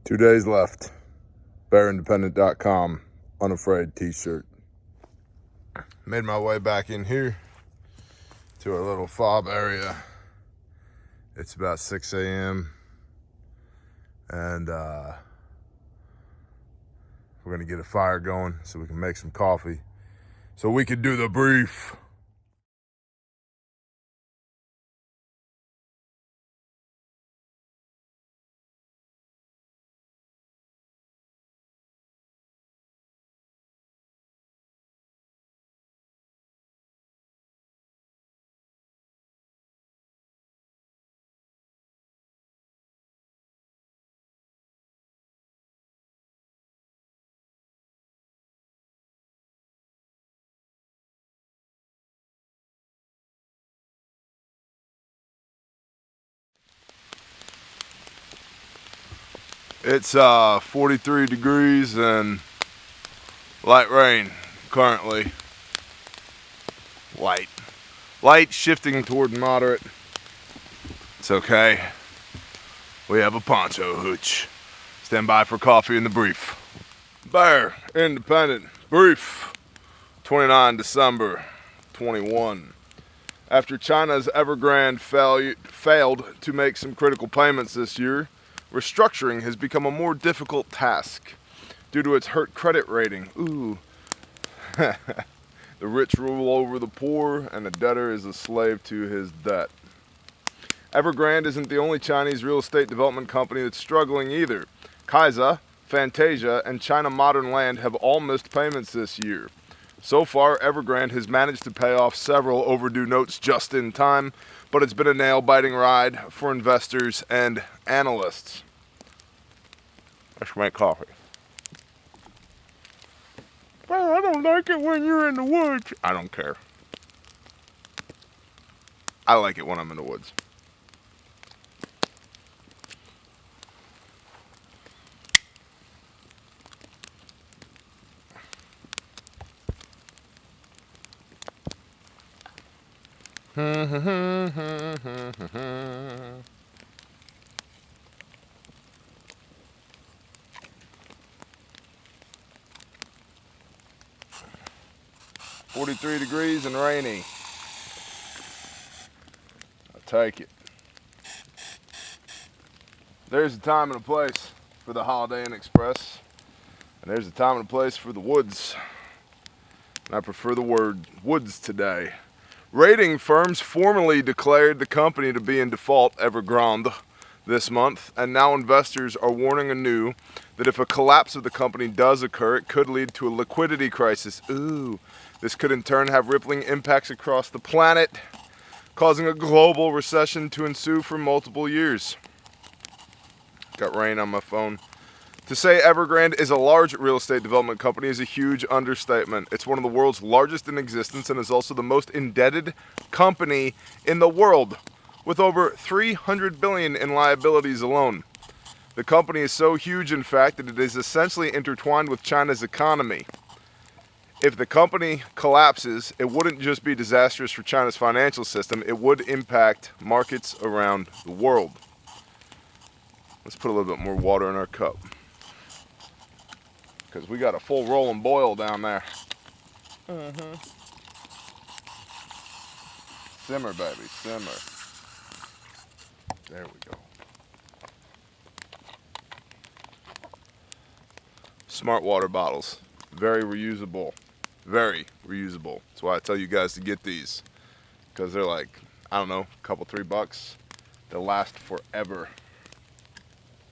2 days left. Bearindependent.com unafraid t-shirt. Made my way back in here to our little fob area. It's about 6 a.m. and we're gonna get a fire going so we can make some coffee so we can do the brief. It's 43 degrees and light rain currently. Light shifting toward moderate. It's okay. We have a poncho hooch. Stand by for coffee in the brief. Bear Independent Brief. 29 December 21. After China's Evergrande failed to make some critical payments this year, restructuring has become a more difficult task due to its hurt credit rating. Ooh. The rich rule over the poor, and the debtor is a slave to his debt. Evergrande isn't the only Chinese real estate development company that's struggling either. Kaiza, Fantasia, and China Modern Land have all missed payments this year. So far, Evergrande has managed to pay off several overdue notes just in time, but it's been a nail-biting ride for investors and analysts. Let's make coffee. Well, I don't like it when you're in the woods. I don't care. I like it when I'm in the woods. $43 degrees and rainy. I'll take it. There's a time and a place for the Holiday Inn Express, and there's a time and a place for the woods. And I prefer the word woods today. Rating firms formally declared the company to be in default, Evergrande, this month, and now investors are warning anew that if a collapse of the company does occur, it could lead to a liquidity crisis. Ooh, this could in turn have rippling impacts across the planet, causing a global recession to ensue for multiple years. Got rain on my phone. To say Evergrande is a large real estate development company is a huge understatement. It's one of the world's largest in existence and is also the most indebted company in the world, with over $300 billion in liabilities alone. The company is so huge, in fact, that it is essentially intertwined with China's economy. If the company collapses, it wouldn't just be disastrous for China's financial system, it would impact markets around the world. Let's put a little bit more water in our cup, because we got a full rolling boil down there. Simmer, baby, simmer. There we go. Smart water bottles. Very reusable. Very reusable. That's why I tell you guys to get these, because they're like, I don't know, a couple, $3. They'll last forever.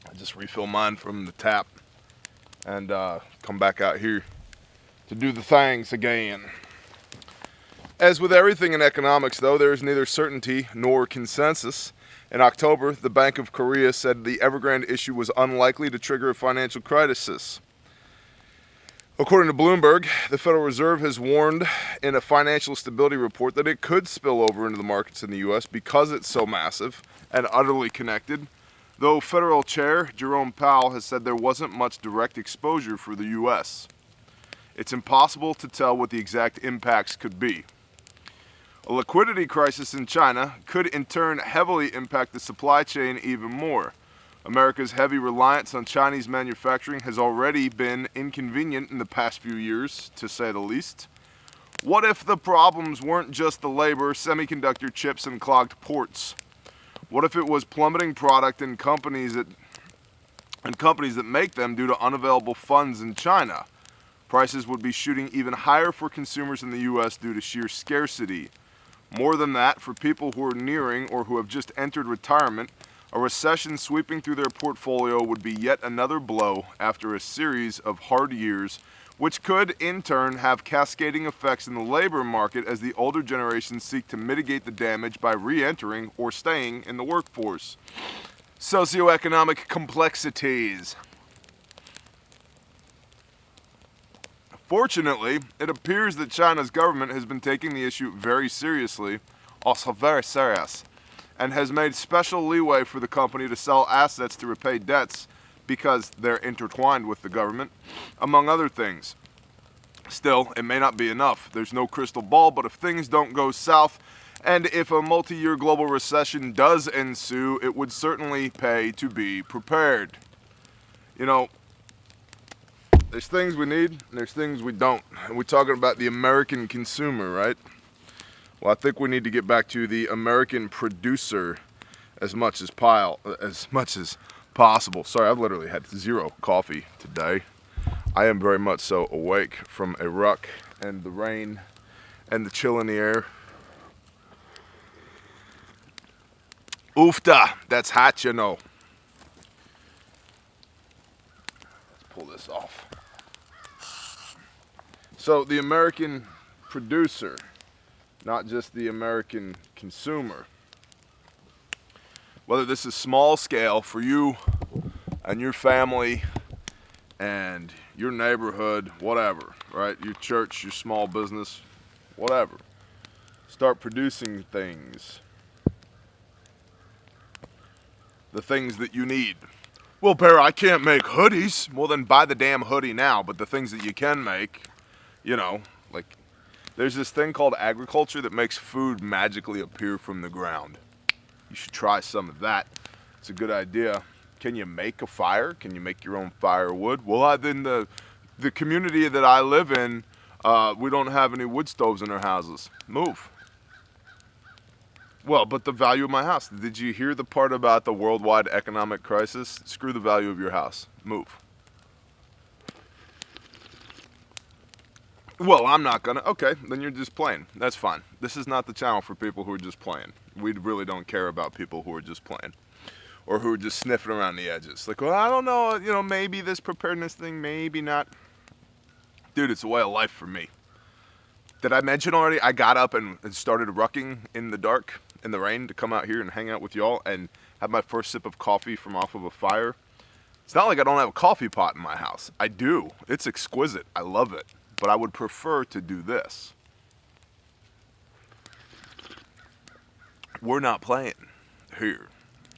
I just refill mine from the tap and come back out here to do the things again. As with everything in economics, though, there is neither certainty nor consensus. In October, the Bank of Korea said the Evergrande issue was unlikely to trigger a financial crisis. According to Bloomberg, the Federal Reserve has warned in a financial stability report that it could spill over into the markets in the U.S. because it's so massive and utterly connected, though Federal Chair Jerome Powell has said there wasn't much direct exposure for the U.S. It's impossible to tell what the exact impacts could be. A liquidity crisis in China could in turn heavily impact the supply chain even more. America's heavy reliance on Chinese manufacturing has already been inconvenient in the past few years, to say the least. What if the problems weren't just the labor, semiconductor chips, and clogged ports? What if it was plummeting product and companies that make them due to unavailable funds in China? Prices would be shooting even higher for consumers in the U.S. due to sheer scarcity. More than that, for people who are nearing or who have just entered retirement, a recession sweeping through their portfolio would be yet another blow after a series of hard years, which could in turn have cascading effects in the labor market as the older generations seek to mitigate the damage by re-entering or staying in the workforce. Socioeconomic complexities. Fortunately, it appears that China's government has been taking the issue very seriously, also very serious, and has made special leeway for the company to sell assets to repay debts because they're intertwined with the government, among other things. Still, it may not be enough. There's no crystal ball, but if things don't go south, and if a multi-year global recession does ensue, it would certainly pay to be prepared. You know, there's things we need, and there's things we don't. And we're talking about the American consumer, right? Well, I think we need to get back to the American producer as much as possible. Sorry, I've literally had 0 coffee today. I am very much so awake from a ruck and the rain and the chill in the air. Oofta, that's hot, you know. Let's pull this off. So the American producer, not just the American consumer. Whether this is small scale for you and your family and your neighborhood, whatever, right? Your church, your small business, whatever. Start producing things. The things that you need. Well, Bear, I can't make hoodies. Well, then buy the damn hoodie now. But the things that you can make, you know, like there's this thing called agriculture that makes food magically appear from the ground. You should try some of that. It's a good idea. Can you make a fire? Can you make your own firewood? Well, in the community that I live in, we don't have any wood stoves in our houses. Move. Well, but the value of my house. Did you hear the part about the worldwide economic crisis? Screw the value of your house. Move. Well, I'm not gonna. Okay, then you're just playing. That's fine. This is not the channel for people who are just playing. We really don't care about people who are just playing. Or who are just sniffing around the edges. Like, well, I don't know, you know, maybe this preparedness thing, maybe not. Dude, it's a way of life for me. Did I mention already, I got up and started rucking in the dark, in the rain, to come out here and hang out with y'all and have my first sip of coffee from off of a fire. It's not like I don't have a coffee pot in my house. I do. It's exquisite. I love it. But I would prefer to do this. We're not playing here.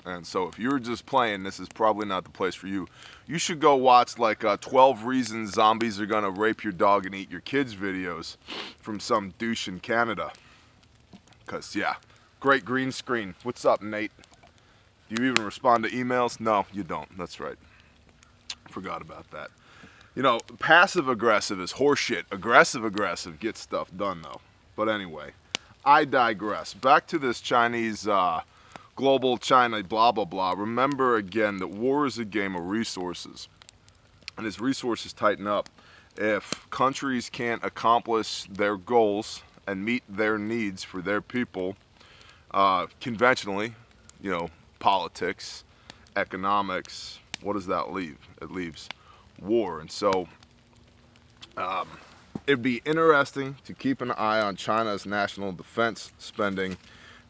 And so if you're just playing, this is probably not the place for you. You should go watch like 12 Reasons Zombies Are Gonna Rape Your Dog and Eat Your Kids videos from some douche in Canada. Because, yeah, great green screen. What's up, Nate? Do you even respond to emails? No, you don't. That's right. Forgot about that. You know, passive-aggressive is horseshit. Aggressive gets stuff done, though. But anyway, I digress. Back to this Chinese... global China, blah, blah, blah. Remember again that war is a game of resources. And as resources tighten up, if countries can't accomplish their goals and meet their needs for their people, conventionally, you know, politics, economics, what does that leave? It leaves war. And so it'd be interesting to keep an eye on China's national defense spending,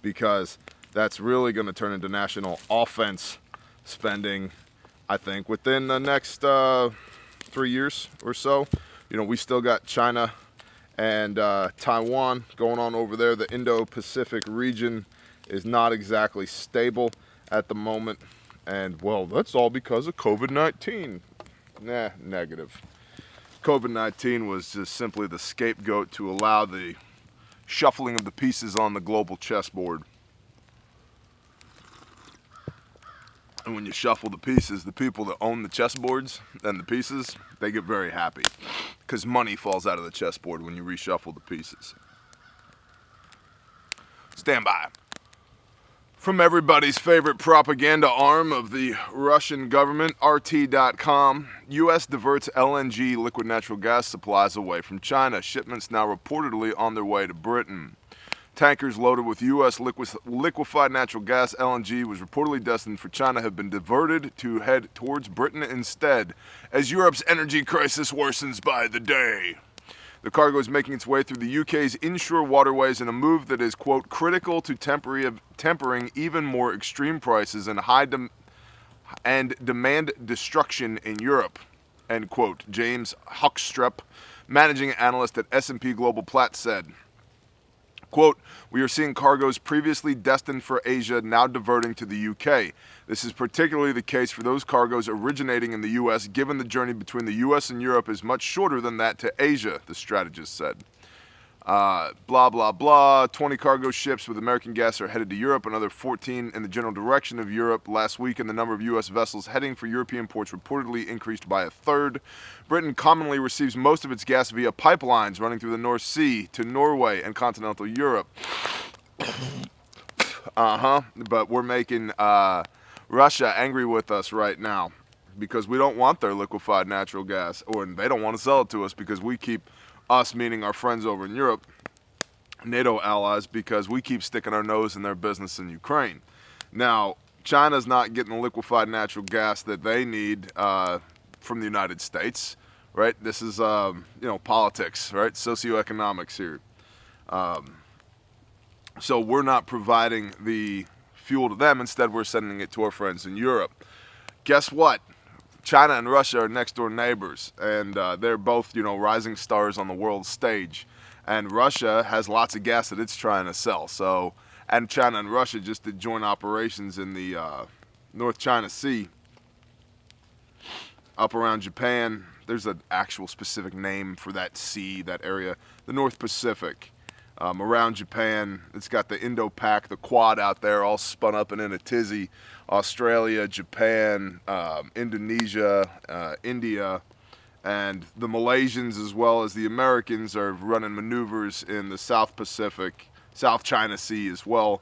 because that's really going to turn into national offense spending, I think, within the next 3 years or so. You know, we still got China and Taiwan going on over there. The Indo-Pacific region is not exactly stable at the moment. And, well, that's all because of COVID-19. Nah, negative. COVID-19 was just simply the scapegoat to allow the shuffling of the pieces on the global chessboard. And when you shuffle the pieces, the people that own the chessboards and the pieces, they get very happy. Because money falls out of the chessboard when you reshuffle the pieces. Stand by. From everybody's favorite propaganda arm of the Russian government, RT.com, U.S. diverts LNG liquid natural gas supplies away from China. Shipments now reportedly on their way to Britain. Tankers loaded with U.S. liquefied natural gas, LNG, was reportedly destined for China, have been diverted to head towards Britain instead, as Europe's energy crisis worsens by the day. The cargo is making its way through the UK's inshore waterways in a move that is, quote, critical to tempering even more extreme prices and demand destruction in Europe, end quote. James Hockstrup, managing analyst at S&P Global Platts, said, quote, we are seeing cargoes previously destined for Asia now diverting to the UK. This is particularly the case for those cargoes originating in the US, given the journey between the US and Europe is much shorter than that to Asia, the strategist said. Blah, blah, blah. 20 cargo ships with American gas are headed to Europe, another 14 in the general direction of Europe. Last week, and the number of U.S. vessels heading for European ports reportedly increased by a third. Britain commonly receives most of its gas via pipelines running through the North Sea to Norway and continental Europe. But we're making Russia angry with us right now because we don't want their liquefied natural gas, or they don't want to sell it to us because we keep, us meaning our friends over in Europe, NATO allies, because we keep sticking our nose in their business in Ukraine. Now, China's not getting the liquefied natural gas that they need from the United States, right? This is, politics, right? Socioeconomics here. So we're not providing the fuel to them. Instead, we're sending it to our friends in Europe. Guess what? China and Russia are next door neighbors, and they're both, rising stars on the world stage. And Russia has lots of gas that it's trying to sell. So, and China and Russia just did joint operations in the North China Sea, up around Japan. There's an actual specific name for that sea, that area, the North Pacific. Around Japan, it's got the Indo-Pac, the Quad out there, all spun up and in a tizzy. Australia, Japan, Indonesia, India, and the Malaysians as well as the Americans are running maneuvers in the South Pacific, South China Sea as well,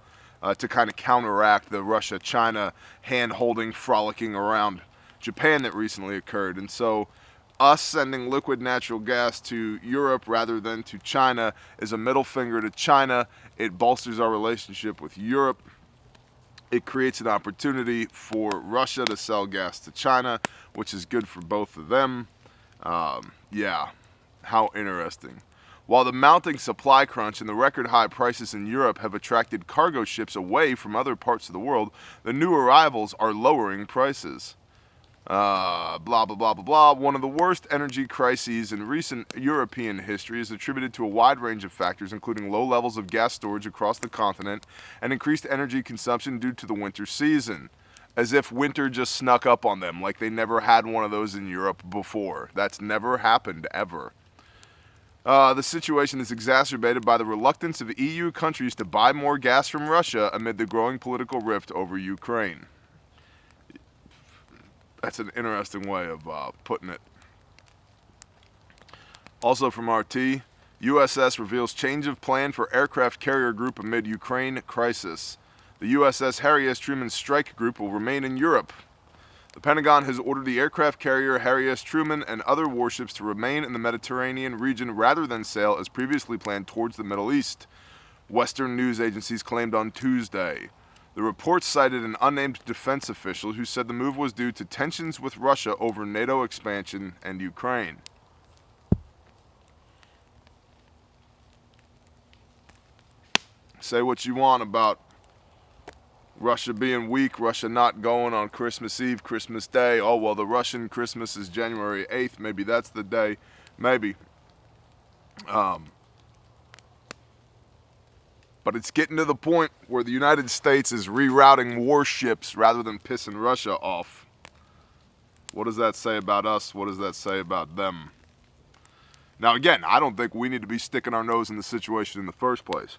to kind of counteract the Russia-China hand-holding, frolicking around Japan that recently occurred. And so us sending liquid natural gas to Europe rather than to China is a middle finger to China. It bolsters our relationship with Europe. It creates an opportunity for Russia to sell gas to China, which is good for both of them. Yeah, how interesting. While the mounting supply crunch and the record high prices in Europe have attracted cargo ships away from other parts of the world, the new arrivals are lowering prices. Blah, blah, blah, blah, blah. One of the worst energy crises in recent European history is attributed to a wide range of factors, including low levels of gas storage across the continent and increased energy consumption due to the winter season. As if winter just snuck up on them, like they never had one of those in Europe before. That's never happened, ever. The situation is exacerbated by the reluctance of EU countries to buy more gas from Russia amid the growing political rift over Ukraine. That's an interesting way of putting it. Also from RT, USS reveals change of plan for aircraft carrier group amid Ukraine crisis. The USS Harry S. Truman strike group will remain in Europe. The Pentagon has ordered the aircraft carrier Harry S. Truman and other warships to remain in the Mediterranean region rather than sail as previously planned towards the Middle East, Western news agencies claimed on Tuesday. The report cited an unnamed defense official who said the move was due to tensions with Russia over NATO expansion and Ukraine. Say what you want about Russia being weak, Russia not going on Christmas Eve, Christmas Day. Oh, well, the Russian Christmas is January 8th. Maybe that's the day. Maybe. But it's getting to the point where the United States is rerouting warships rather than pissing Russia off. What does that say about us? What does that say about them? Now, again, I don't think we need to be sticking our nose in the situation in the first place.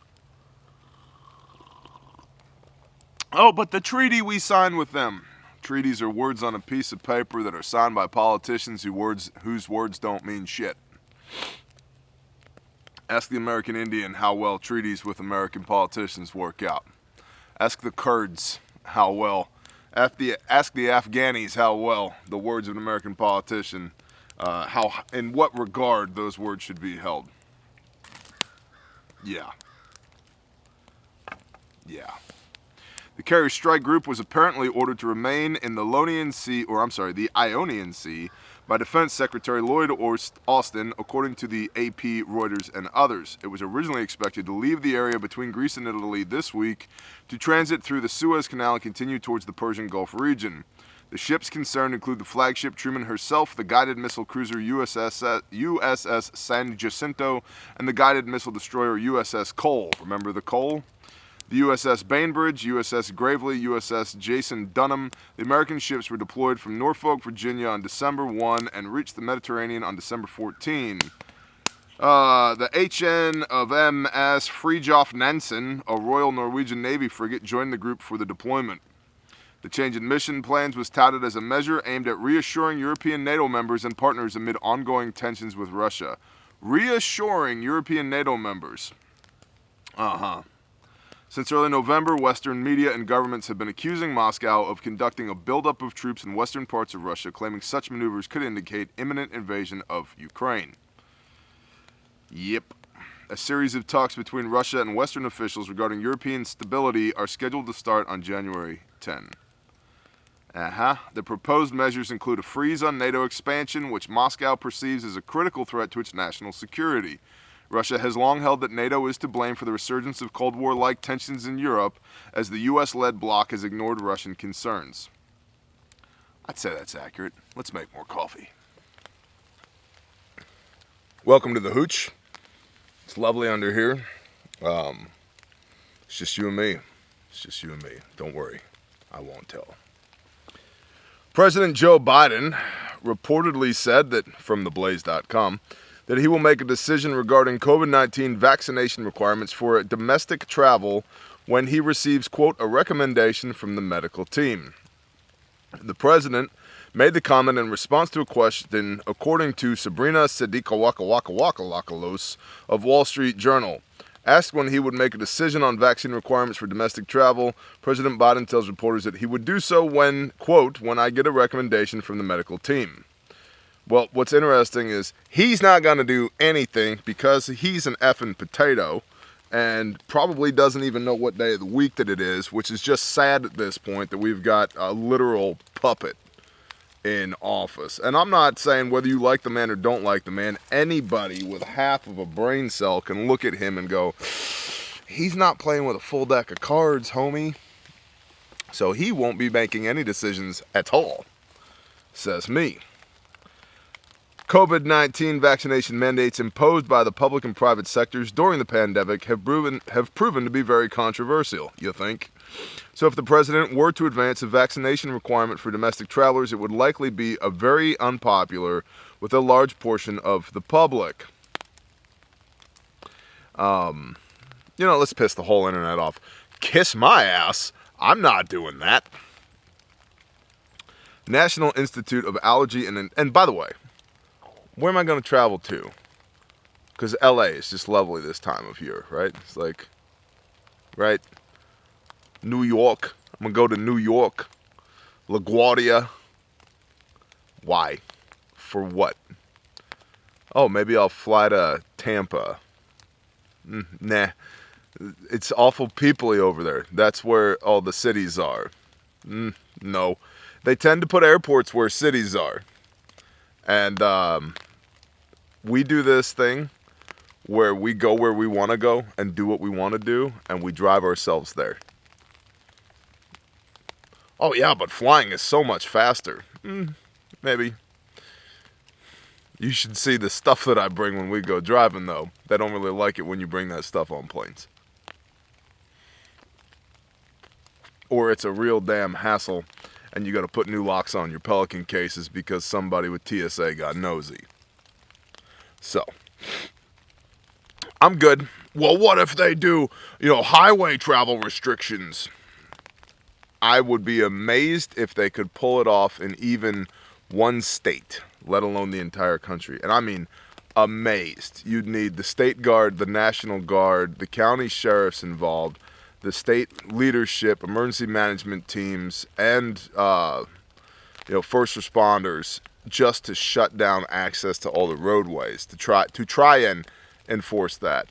Oh, but the treaty we signed with them. Treaties are words on a piece of paper that are signed by politicians whose words don't mean shit. Ask the American Indian how well treaties with American politicians work out. Ask the Kurds how well. Ask the Afghanis how well the words of an American politician, in what regard those words should be held. Yeah. The carrier strike group was apparently ordered to remain in the Ionian Sea by Defense Secretary Lloyd Austin, according to the AP, Reuters, and others. It was originally expected to leave the area between Greece and Italy this week to transit through the Suez Canal and continue towards the Persian Gulf region. The ships concerned include the flagship Truman herself, the guided missile cruiser USS San Jacinto, and the guided missile destroyer USS Cole. Remember the Cole? The USS Bainbridge, USS Gravely, USS Jason Dunham. The American ships were deployed from Norfolk, Virginia on December 1 and reached the Mediterranean on December 14. The HN of MS Fridtjof Nansen, a Royal Norwegian Navy frigate, joined the group for the deployment. The change in mission plans was touted as a measure aimed at reassuring European NATO members and partners amid ongoing tensions with Russia. Reassuring European NATO members. Since early November, Western media and governments have been accusing Moscow of conducting a buildup of troops in western parts of Russia, claiming such maneuvers could indicate imminent invasion of Ukraine. Yep. A series of talks between Russia and Western officials regarding European stability are scheduled to start on January 10. The proposed measures include a freeze on NATO expansion, which Moscow perceives as a critical threat to its national security. Russia has long held that NATO is to blame for the resurgence of Cold War-like tensions in Europe, as the U.S.-led bloc has ignored Russian concerns. I'd say that's accurate. Let's make more coffee. Welcome to the hooch. It's lovely under here. It's just you and me. Don't worry. I won't tell. President Joe Biden reportedly said that, from theblaze.com, that he will make a decision regarding COVID-19 vaccination requirements for domestic travel when he receives, quote, a recommendation from the medical team. The president made the comment in response to a question, according to Sabrina Sedikawakawakawakaloos of Wall Street Journal. Asked when he would make a decision on vaccine requirements for domestic travel, President Biden tells reporters that he would do so when, quote, when I get a recommendation from the medical team. Well, what's interesting is he's not going to do anything because he's an effing potato and probably doesn't even know what day of the week that it is, which is just sad at this point that we've got a literal puppet in office. And I'm not saying whether you like the man or don't like the man. Anybody with half of a brain cell can look at him and go, he's not playing with a full deck of cards, homie. So he won't be making any decisions at all, says me. COVID-19 vaccination mandates imposed by the public and private sectors during the pandemic have proven to be very controversial, you think? So if the president were to advance a vaccination requirement for domestic travelers, it would likely be very unpopular with a large portion of the public. Let's piss the whole internet off. Kiss my ass. I'm not doing that. National Institute of Allergy and by the way, where am I going to travel to? Because LA is just lovely this time of year, right? It's like, right? New York. I'm going to go to New York. LaGuardia. Why? For what? Oh, maybe I'll fly to Tampa. Nah. It's awful people-y over there. That's where all the cities are. No. They tend to put airports where cities are. And we do this thing where we go where we want to go and do what we want to do, and we drive ourselves there. Oh yeah, but flying is so much faster. Maybe. You should see the stuff that I bring when we go driving, though. They don't really like it when you bring that stuff on planes. Or it's a real damn hassle, and you got to put new locks on your Pelican cases because somebody with TSA got nosy. So, I'm good. Well, what if they do, highway travel restrictions? I would be amazed if they could pull it off in even one state, let alone the entire country. And I mean amazed. You'd need the state guard, the National Guard, the county sheriffs involved, the state leadership, emergency management teams, and first responders, just to shut down access to all the roadways, to try and enforce that.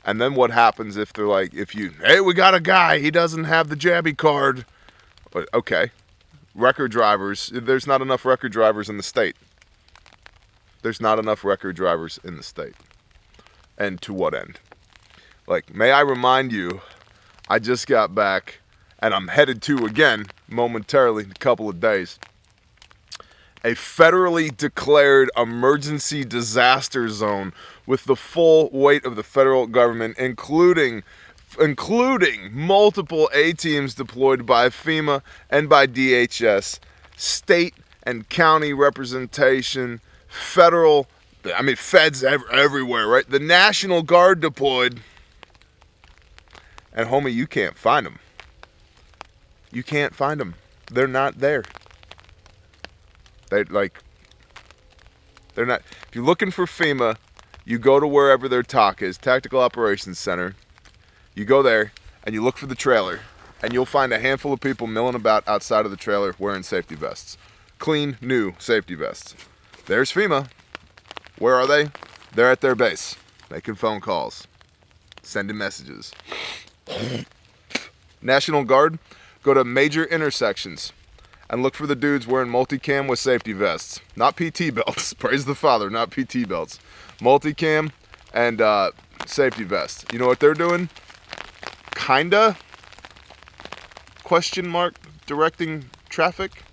And then what happens if they're like, hey, we got a guy, he doesn't have the Jabby card. Okay. Record drivers, there's not enough record drivers in the state. There's not enough record drivers in the state. And to what end? Like, may I remind you, I just got back, and I'm headed to again, momentarily, in a couple of days, a federally declared emergency disaster zone with the full weight of the federal government, including multiple A-teams deployed by FEMA and by DHS, state and county representation, feds everywhere, right? The National Guard deployed. And homie, you can't find them. You can't find them. They're not there. They're not. If you're looking for FEMA, you go to wherever their TOC is, Tactical Operations Center. You go there and you look for the trailer, and you'll find a handful of people milling about outside of the trailer wearing safety vests. Clean, new safety vests. There's FEMA. Where are they? They're at their base, making phone calls, sending messages. National Guard, go to major intersections and look for the dudes wearing multicam with safety vests. Not PT belts. Praise the Father, not PT belts. Multicam and safety vests. You know what they're doing? Kinda? Question mark? Directing traffic?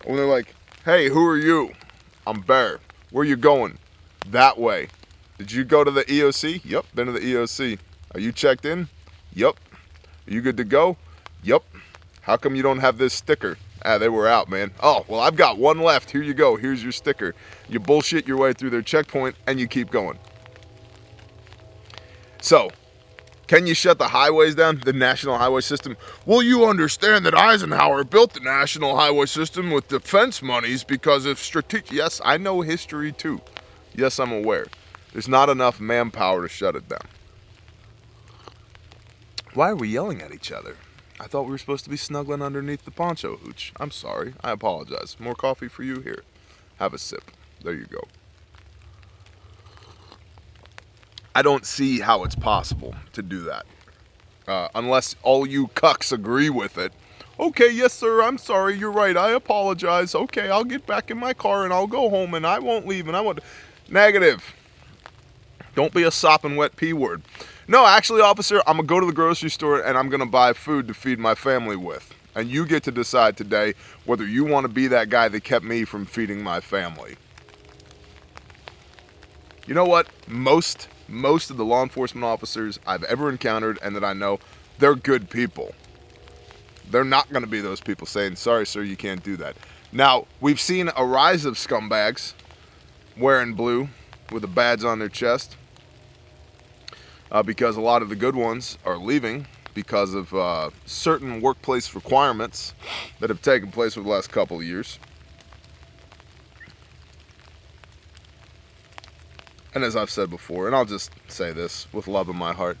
When they're like, hey, who are you? I'm Bear. Where you going? That way. Did you go to the EOC? Yep, been to the EOC. Are you checked in? Yep. Are you good to go? Yep. How come you don't have this sticker? They were out, man. Oh, well, I've got one left. Here you go. Here's your sticker. You bullshit your way through their checkpoint, and you keep going. So, can you shut the highways down, the national highway system? Well, you understand that Eisenhower built the national highway system with defense monies because of strategic... Yes, I know history, too. Yes, I'm aware. There's not enough manpower to shut it down. Why are we yelling at each other? I thought we were supposed to be snuggling underneath the poncho hooch. I'm sorry. I apologize. More coffee for you here. Have a sip. There you go. I don't see how it's possible to do that. Unless all you cucks agree with it. Okay, yes, sir, I'm sorry, you're right, I apologize. Okay, I'll get back in my car and I'll go home and I won't leave and I won't... Negative. Don't be a sopping wet P word. No, actually, officer, I'm going to go to the grocery store and I'm going to buy food to feed my family with. And you get to decide today whether you want to be that guy that kept me from feeding my family. You know what? Most of the law enforcement officers I've ever encountered and that I know, they're good people. They're not going to be those people saying, sorry, sir, you can't do that. Now, we've seen a rise of scumbags wearing blue with a badge on their chest because a lot of the good ones are leaving because of certain workplace requirements that have taken place over the last couple of years. And as I've said before, and I'll just say this with love in my heart.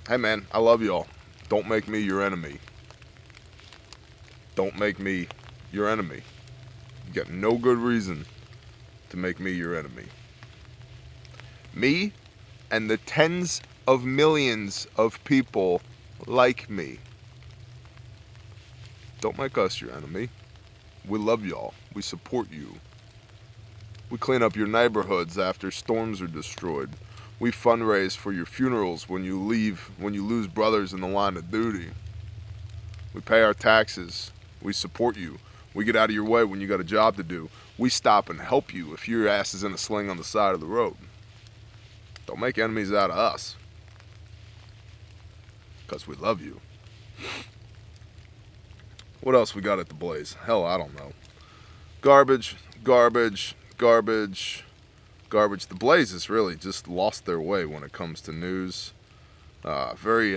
Hey man, I love y'all. Don't make me your enemy. Don't make me your enemy. You got no good reason to make me your enemy. Me and the tens of millions of people like me. Don't make us your enemy. We love y'all. We support you. We clean up your neighborhoods after storms are destroyed. We fundraise for your funerals when you lose brothers in the line of duty. We pay our taxes. We support you. We get out of your way when you got a job to do. We stop and help you if your ass is in a sling on the side of the road. Don't make enemies out of us. Because we love you. What else we got at the Blaze? Hell, I don't know. Garbage. The Blaze has really just lost their way when it comes to news. Very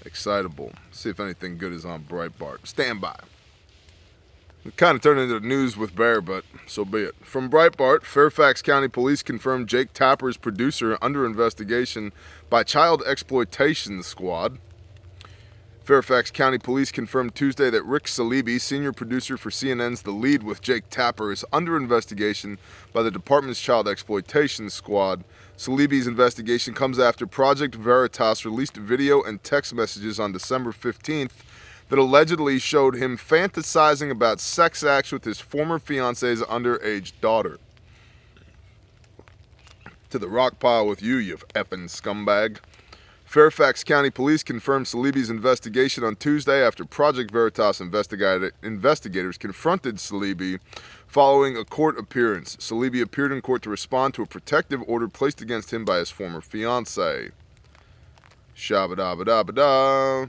excitable. See if anything good is on Breitbart. Stand by. It kind of turned into the news with Bear, but so be it. From Breitbart, Fairfax County Police confirmed Jake Tapper's producer under investigation by Child Exploitation Squad. Fairfax County Police confirmed Tuesday that Rick Salibi, senior producer for CNN's The Lead with Jake Tapper, is under investigation by the department's Child Exploitation Squad. Salibi's investigation comes after Project Veritas released video and text messages on December 15th that allegedly showed him fantasizing about sex acts with his former fiance's underage daughter. To the rock pile with you, you effing scumbag. Fairfax County Police confirmed Salibi's investigation on Tuesday after Project Veritas investigators confronted Salibi following a court appearance. Salibi appeared in court to respond to a protective order placed against him by his former fiancée. Shabba-dabba-dabba-da.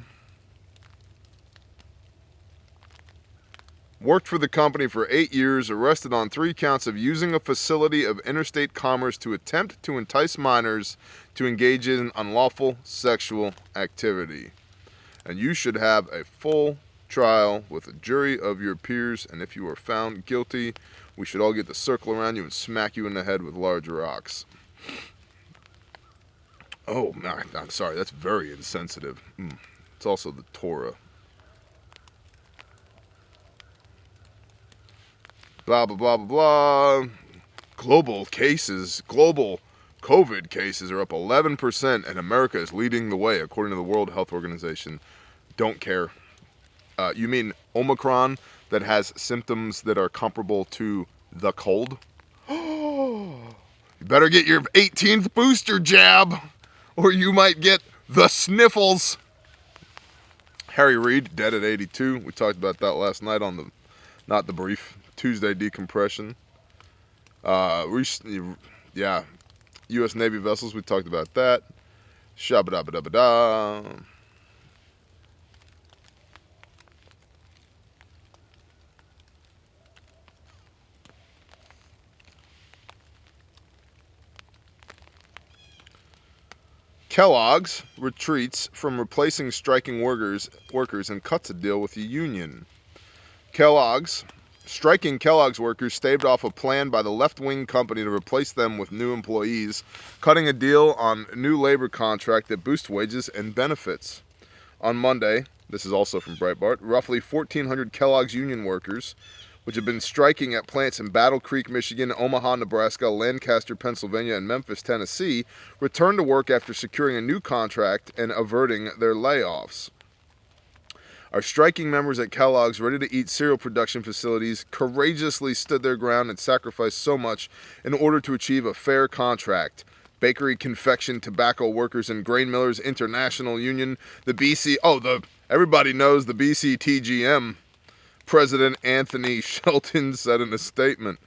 Worked for the company for 8 years, arrested on 3 counts of using a facility of interstate commerce to attempt to entice minors to engage in unlawful sexual activity. And you should have a full trial with a jury of your peers, and if you are found guilty, we should all get to circle around you and smack you in the head with large rocks. Oh, man, I'm sorry, that's very insensitive. It's also the Torah. Blah, blah, blah, blah, blah. Global COVID cases are up 11%, and America is leading the way, according to the World Health Organization. Don't care. You mean Omicron that has symptoms that are comparable to the cold? You better get your 18th booster jab, or you might get the sniffles. Harry Reid, dead at 82. We talked about that last night on the, not the brief, Tuesday decompression. Yeah, U.S. Navy vessels, we talked about that. Shabba-dabba-dabba-da. Kellogg's retreats from replacing striking workers and cuts a deal with the union. Striking Kellogg's workers staved off a plan by the left-wing company to replace them with new employees, cutting a deal on a new labor contract that boosts wages and benefits. On Monday, this is also from Breitbart, roughly 1,400 Kellogg's union workers, which have been striking at plants in Battle Creek, Michigan, Omaha, Nebraska, Lancaster, Pennsylvania, and Memphis, Tennessee, returned to work after securing a new contract and averting their layoffs. Our striking members at Kellogg's ready-to-eat cereal production facilities courageously stood their ground and sacrificed so much in order to achieve a fair contract. Bakery, Confection, Tobacco Workers, and Grain Millers International Union, everybody knows the BCTGM. President Anthony Shelton said in a statement,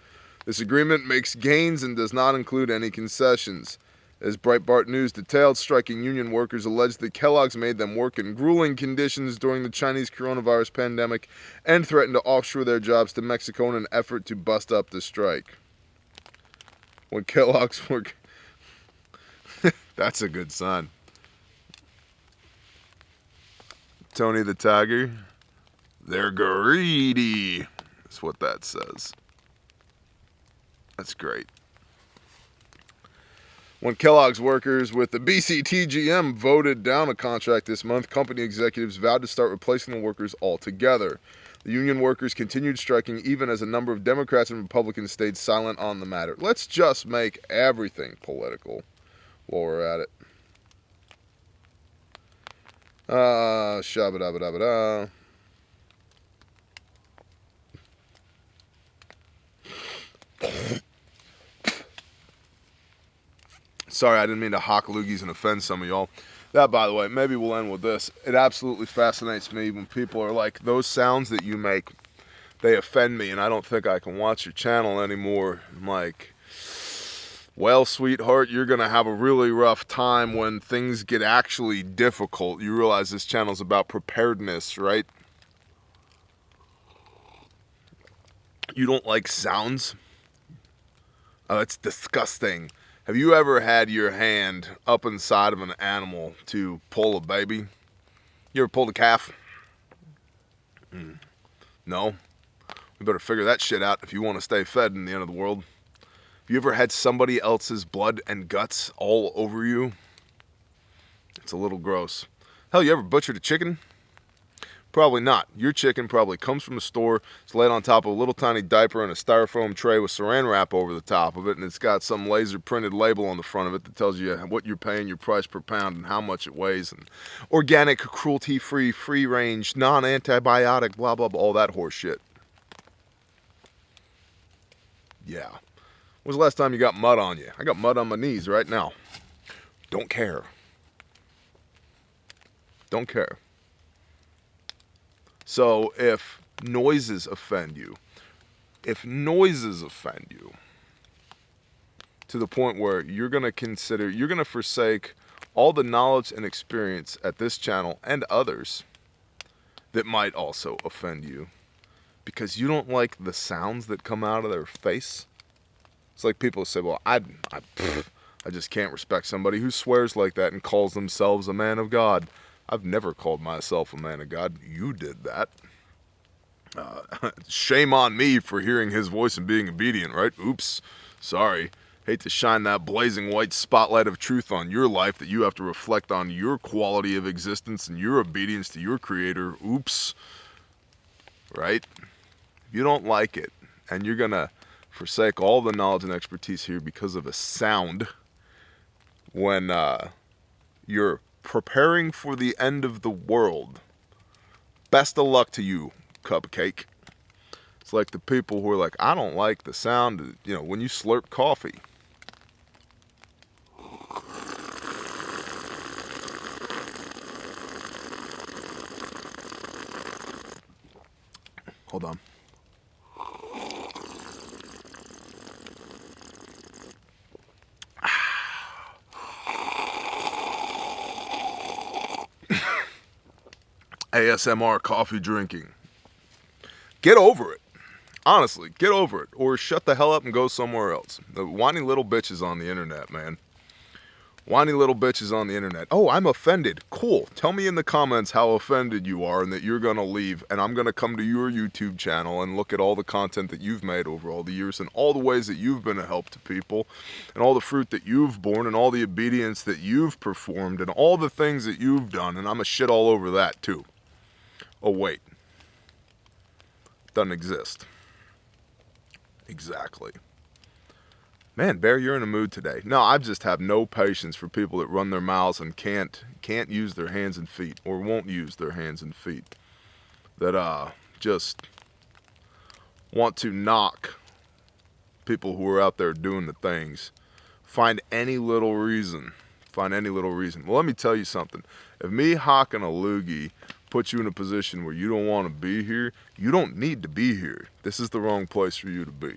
"This agreement makes gains and does not include any concessions." As Breitbart News detailed, striking union workers alleged that Kellogg's made them work in grueling conditions during the Chinese coronavirus pandemic and threatened to offshore their jobs to Mexico in an effort to bust up the strike. When Kellogg's work... That's a good sign. Tony the Tiger. They're greedy. That's what that says. That's great. When Kellogg's workers with the BCTGM voted down a contract this month, company executives vowed to start replacing the workers altogether. The union workers continued striking even as a number of Democrats and Republicans stayed silent on the matter. Let's just make everything political while we're at it. Shabba-dabba-dabba-da. Sorry, I didn't mean to hawk loogies and offend some of y'all. That, by the way, maybe we'll end with this. It absolutely fascinates me when people are like, those sounds that you make, they offend me, and I don't think I can watch your channel anymore. I'm like, well, sweetheart, you're going to have a really rough time when things get actually difficult. You realize this channel's about preparedness, right? You don't like sounds? Oh, it's disgusting. Have you ever had your hand up inside of an animal to pull a baby? You ever pulled a calf? No? We better figure that shit out if you want to stay fed in the end of the world. Have you ever had somebody else's blood and guts all over you? It's a little gross. Hell, you ever butchered a chicken? Probably not. Your chicken probably comes from the store, it's laid on top of a little tiny diaper in a styrofoam tray with saran wrap over the top of it, and it's got some laser printed label on the front of it that tells you what you're paying, your price per pound, and how much it weighs, and organic, cruelty-free, free-range, non-antibiotic, blah, blah, blah, all that horse shit. Yeah. When was the last time you got mud on you? I got mud on my knees right now. Don't care. Don't care. So if noises offend you to the point where you're going to forsake all the knowledge and experience at this channel and others that might also offend you because you don't like the sounds that come out of their face. It's like people say, well, I just can't respect somebody who swears like that and calls themselves a man of God. I've never called myself a man of God. You did that. Shame on me for hearing his voice and being obedient, right? Oops. Sorry. Hate to shine that blazing white spotlight of truth on your life that you have to reflect on your quality of existence and your obedience to your creator. Oops. Right? If you don't like it and you're going to forsake all the knowledge and expertise here because of a sound when you're preparing for the end of the world, best of luck to you, cupcake. It's like the people who are like, I don't like the sound of, when you slurp coffee. Hold on. ASMR coffee drinking. Get over it. Honestly, get over it. Or shut the hell up and go somewhere else. The whiny little bitches on the internet, man. Whiny little bitches on the internet. Oh, I'm offended. Cool. Tell me in the comments how offended you are and that you're going to leave. And I'm going to come to your YouTube channel and look at all the content that you've made over all the years and all the ways that you've been a help to people and all the fruit that you've borne and all the obedience that you've performed and all the things that you've done. And I'm going to shit all over that too. Oh, wait. Doesn't exist. Exactly. Man, Bear, you're in a mood today. No, I just have no patience for people that run their mouths and can't use their hands and feet or won't use their hands and feet. That just want to knock people who are out there doing the things. Find any little reason. Well, let me tell you something. If me hawking a loogie put you in a position where you don't want to be here, you don't need to be here. This is the wrong place for you to be.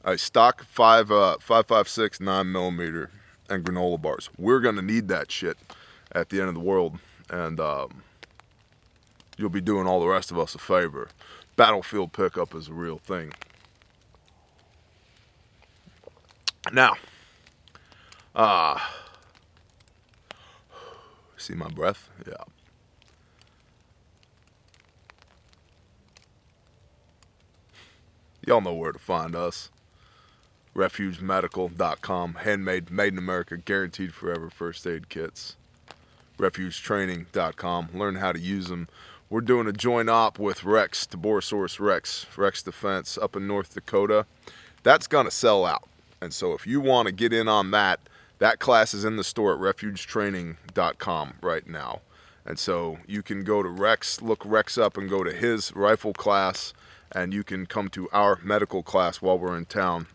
I stock 5.56 9mm and granola bars. We're gonna need that shit at the end of the world, and you'll be doing all the rest of us a favor. Battlefield pickup is a real thing. Now, see my breath? Yeah. Y'all know where to find us. RefugeMedical.com. Handmade, made in America, guaranteed forever first aid kits. RefugeTraining.com. Learn how to use them. We're doing a joint op with Rex, Tiborosaurus Rex Defense up in North Dakota. That's going to sell out. And so if you want to get in on that, that class is in the store at RefugeTraining.com right now. And so you can go to Rex, look Rex up and go to his rifle class, and you can come to our medical class while we're in town.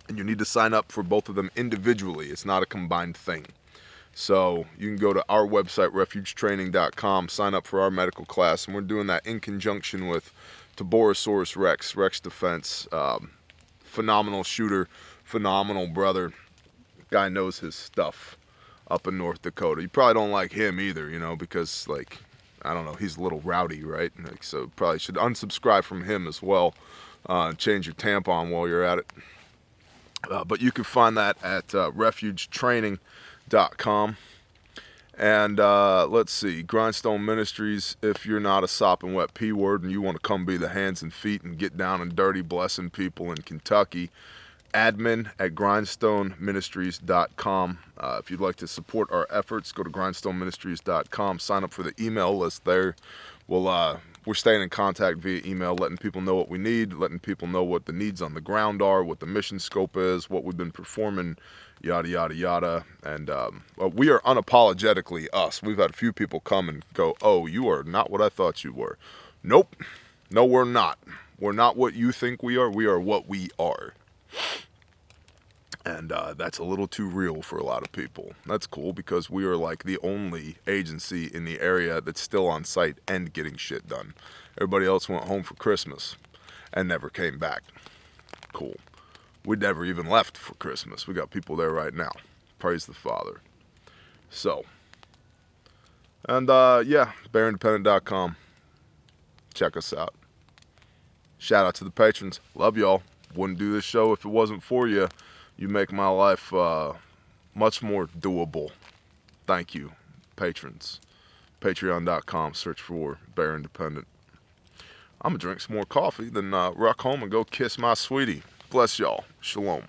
And you need to sign up for both of them individually. It's not a combined thing. So you can go to our website, RefugeTraining.com, sign up for our medical class. And we're doing that in conjunction with Tiborosaurus Rex Defense. Phenomenal shooter, phenomenal brother. Guy knows his stuff up in North Dakota. You probably don't like him either, because, I don't know, he's a little rowdy, right? So probably should unsubscribe from him as well. Change your tampon while you're at it. But you can find that at RefugeTraining.com. And let's see, Grindstone Ministries, if you're not a sopping wet P word and you want to come be the hands and feet and get down and dirty blessing people in Kentucky, admin at grindstoneministries.com. If you'd like to support our efforts, go to grindstoneministries.com, sign up for the email list there. We're staying in contact via email, letting people know what we need, letting people know what the needs on the ground are, what the mission scope is, what we've been performing, yada, yada, yada. And we are unapologetically us. We've had a few people come and go, oh, you are not what I thought you were. Nope. No, we're not. We're not what you think we are. We are what we are. And that's a little too real for a lot of people. That's cool because we are like the only agency in the area that's still on site and getting shit done. Everybody else went home for Christmas and never came back. Cool. We never even left for Christmas. We got people there right now. Praise the Father. So, and yeah, bearindependent.com. Check us out. Shout out to the patrons. Love y'all. Wouldn't do this show if it wasn't for you. You make my life much more doable. Thank you, patrons. Patreon.com. Search for Bear Independent. I'm going to drink some more coffee, then rock home and go kiss my sweetie. Bless y'all. Shalom.